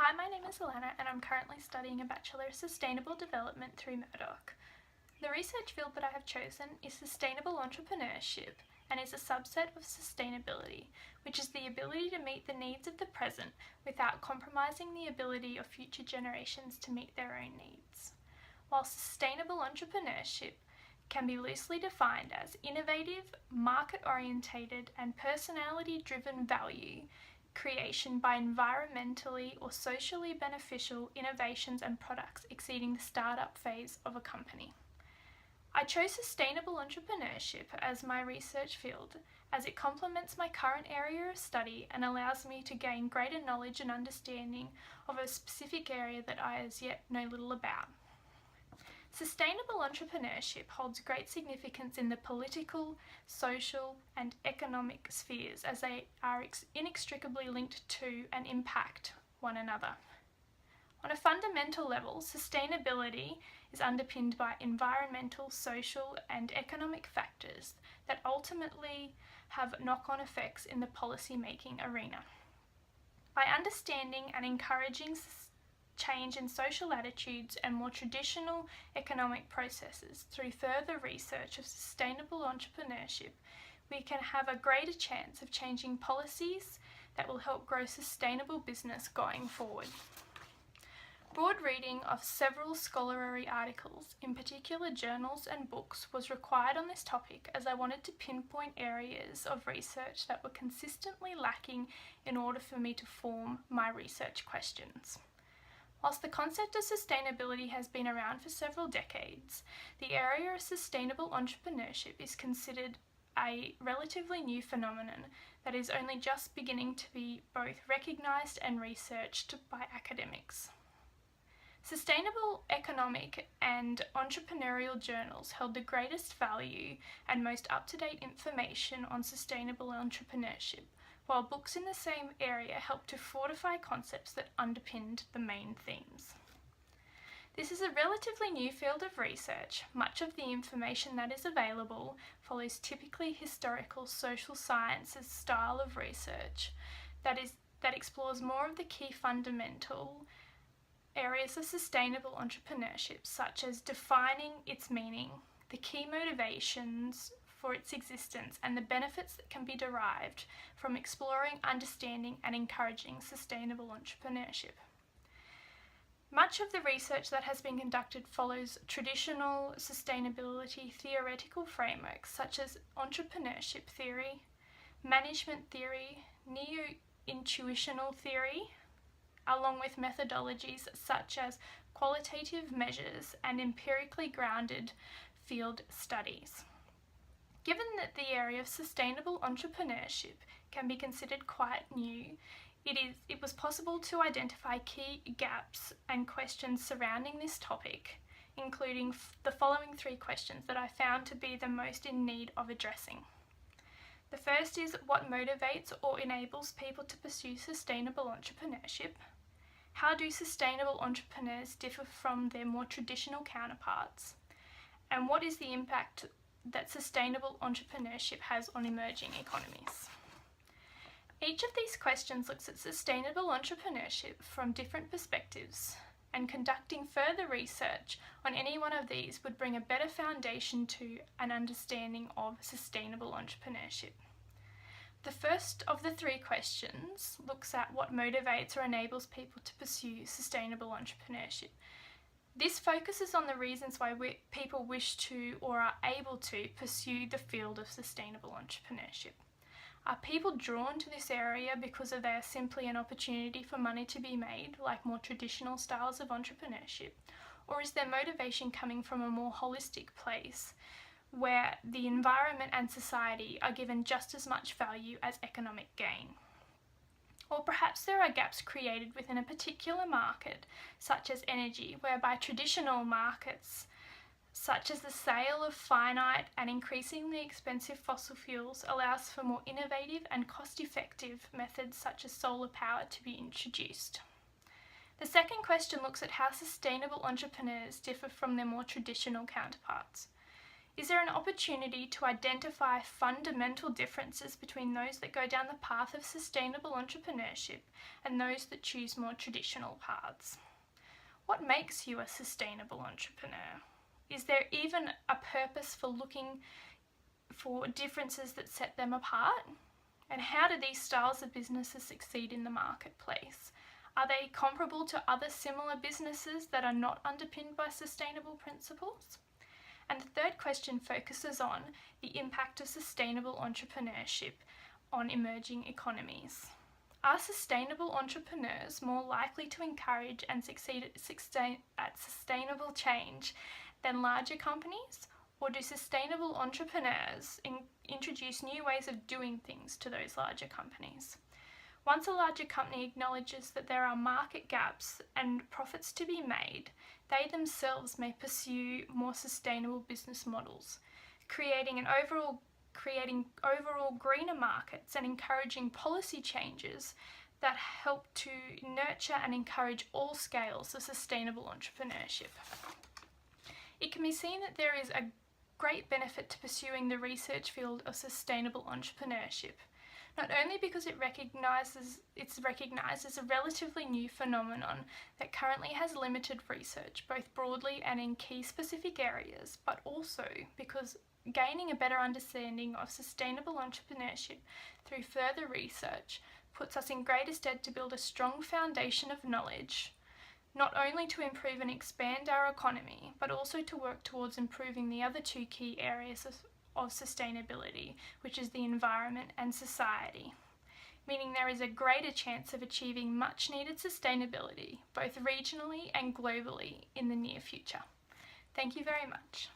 Hi, my name is Alana and I'm currently studying a Bachelor of Sustainable Development through Murdoch. The research field that I have chosen is Sustainable Entrepreneurship and is a subset of sustainability, which is the ability to meet the needs of the present without compromising the ability of future generations to meet their own needs. While sustainable entrepreneurship can be loosely defined as innovative, market-orientated and personality-driven value creation by environmentally or socially beneficial innovations and products exceeding the startup phase of a company. I chose sustainable entrepreneurship as my research field as it complements my current area of study and allows me to gain greater knowledge and understanding of a specific area that I as yet know little about. Sustainable entrepreneurship holds great significance in the political, social and economic spheres as they are inextricably linked to and impact one another. On a fundamental level, sustainability is underpinned by environmental, social and economic factors that ultimately have knock-on effects in the policy-making arena. By understanding and encouraging change in social attitudes and more traditional economic processes through further research of sustainable entrepreneurship, we can have a greater chance of changing policies that will help grow sustainable business going forward. Broad reading of several scholarly articles, in particular journals and books, was required on this topic as I wanted to pinpoint areas of research that were consistently lacking in order for me to form my research questions. Whilst the concept of sustainability has been around for several decades, the area of sustainable entrepreneurship is considered a relatively new phenomenon that is only just beginning to be both recognised and researched by academics. Sustainable economic and entrepreneurial journals held the greatest value and most up-to-date information on sustainable entrepreneurship, while books in the same area helped to fortify concepts that underpinned the main themes. This is a relatively new field of research. Much of the information that is available follows typically historical social sciences style of research that explores more of the key fundamental areas of sustainable entrepreneurship, such as defining its meaning, the key motivations for its existence and the benefits that can be derived from exploring, understanding and encouraging sustainable entrepreneurship. Much of the research that has been conducted follows traditional sustainability theoretical frameworks such as entrepreneurship theory, management theory, neo-intuitional theory, along with methodologies such as qualitative measures and empirically grounded field studies. Given that the area of sustainable entrepreneurship can be considered quite new, it was possible to identify key gaps and questions surrounding this topic, including the following three questions that I found to be the most in need of addressing. The first is what motivates or enables people to pursue sustainable entrepreneurship? How do sustainable entrepreneurs differ from their more traditional counterparts? And what is the impact that sustainable entrepreneurship has on emerging economies? Each of these questions looks at sustainable entrepreneurship from different perspectives, and conducting further research on any one of these would bring a better foundation to an understanding of sustainable entrepreneurship. The first of the three questions looks at what motivates or enables people to pursue sustainable entrepreneurship. This focuses on the reasons why people wish to or are able to pursue the field of sustainable entrepreneurship. Are people drawn to this area because they are simply an opportunity for money to be made, like more traditional styles of entrepreneurship? Or is their motivation coming from a more holistic place, where the environment and society are given just as much value as economic gain? Or perhaps there are gaps created within a particular market, such as energy, whereby traditional markets, such as the sale of finite and increasingly expensive fossil fuels, allows for more innovative and cost-effective methods such as solar power to be introduced. The second question looks at how sustainable entrepreneurs differ from their more traditional counterparts. Is there an opportunity to identify fundamental differences between those that go down the path of sustainable entrepreneurship and those that choose more traditional paths? What makes you a sustainable entrepreneur? Is there even a purpose for looking for differences that set them apart? And how do these styles of businesses succeed in the marketplace? Are they comparable to other similar businesses that are not underpinned by sustainable principles? And the third question focuses on the impact of sustainable entrepreneurship on emerging economies. Are sustainable entrepreneurs more likely to encourage and succeed at sustainable change than larger companies? Or do sustainable entrepreneurs introduce new ways of doing things to those larger companies? Once a larger company acknowledges that there are market gaps and profits to be made, they themselves may pursue more sustainable business models, creating overall greener markets and encouraging policy changes that help to nurture and encourage all scales of sustainable entrepreneurship. It can be seen that there is a great benefit to pursuing the research field of sustainable entrepreneurship, not only because it's recognised as a relatively new phenomenon that currently has limited research, both broadly and in key specific areas, but also because gaining a better understanding of sustainable entrepreneurship through further research puts us in greater stead to build a strong foundation of knowledge, not only to improve and expand our economy, but also to work towards improving the other two key areas of sustainability, which is the environment and society, meaning there is a greater chance of achieving much needed sustainability, both regionally and globally, in the near future. Thank you very much.